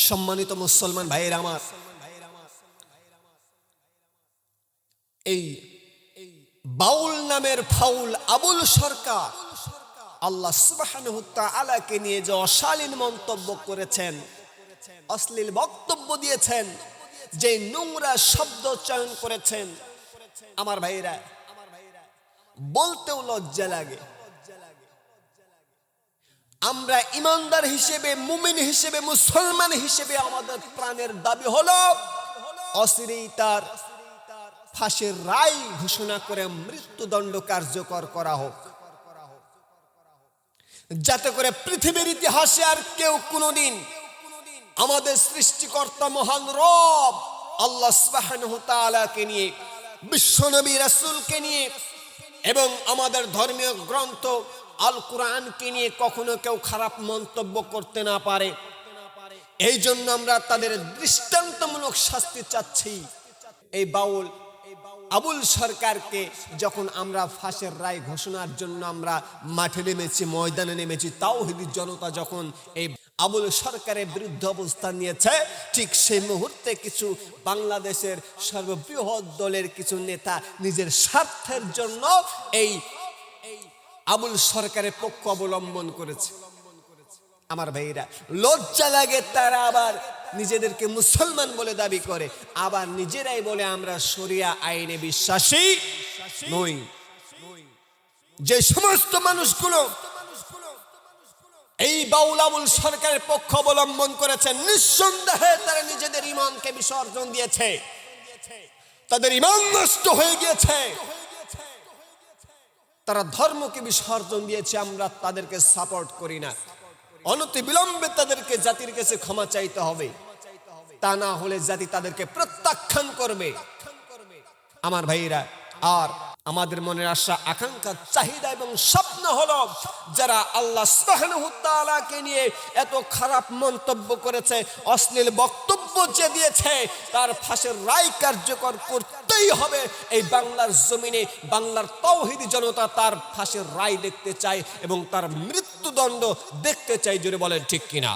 সম্মানিত মুসলমান ভাইয়েরা আমার, এই বাউল নামের ফাউল আবুল সরকার আল্লাহ সুবহানাহু ওয়া তাআলাকে নিয়ে যে অশালীন মন্তব্য করেছেন, অশ্লীল বক্তব্য দিয়েছেন, যে নোংরা শব্দ চয়ন করেছেন, আমার ভাইরা বলতেও লজ্জা লাগে। আমরা ইমানদার হিসেবে, মুমিন হিসেবে, মুসলমান হিসেবে আমাদের প্রাণের দাবি হলো অচিরেই তার ফাঁসির রায় ঘোষণা করে মৃত্যুদণ্ড কার্যকর করা হোক, যাতে করে পৃথিবীর ইতিহাসে আর কেউ কোনোদিন আমাদের সৃষ্টিকর্তা মহান রব আল্লাহ সুবহানাহু ওয়া তাআলাকে নিয়ে, বিশ্বনবী রাসূলকে নিয়ে এবং আমাদের ধর্মীয় গ্রন্থ আল কোরআনকে নিয়ে কখনো কেউ খারাপ মন্তব্য করতে না পারে। এই জন্য আমরা তাদের দৃষ্টান্তমূলক শাস্তি চাচ্ছি। এই বাউল আবুল সরকারকে যখন আমরা ফাঁসির রায় ঘোষণার জন্য আমরা মাঠে নেমেছি, ময়দানে নেমেছি, তাওহীদি জনতা যখন এই আবুল সরকারের বিরুদ্ধে অবস্থান নিয়েছে, ঠিক সেই মুহূর্তে কিছু বাংলাদেশের সর্ববৃহৎ দলের কিছু নেতা নিজের স্বার্থের জন্য এই আবুল সরকারের পক্ষ অবলম্বন করেছে। আমার ভাইরা লজ্জা লাগে, তারা আবার নিজেদেরকে মুসলমান বলে দাবি করে, আবার নিজেরাই বলে আমরা শরিয়া আইনে বিশ্বাসী নই। যে সমস্ত মানুষগুলো এই বাউল আবুল সরকারের পক্ষ অবলম্বন করেছেন, নিঃসন্দেহে তারা নিজেদের ঈমানকে বিসর্জন দিয়েছে, তাদের ঈমান নষ্ট হয়ে গিয়েছে, তারা ধর্মকে বিসর্জন দিয়েছে। আমরা তাদেরকে সাপোর্ট করি না। অনতিবিলম্বে তাদেরকে জাতির কাছে ক্ষমা চাইতে হবে, তা না হলে জাতি তাদেরকে প্রত্যাখ্যান করবে। আমার ভাইরা, আর আমাদের মনের আশা, আকাঙ্ক্ষা, চাহিদা এবং স্বপ্ন হলো যারা আল্লাহ সুবহানাহু ওয়া তাআলাকে নিয়ে এত খারাপ মন্তব্য করেছে, অশ্লীল বক্তব্য যে দিয়েছে, তার ফাঁসির রায় কার্যকর করতেই হবে। এই বাংলার জমিনে বাংলার তাওহীদি জনতা তার ফাঁসির রায় দেখতে চায় এবং তার মৃত্যুদণ্ড দেখতে চায়। জোরে বলেন ঠিক কিনা?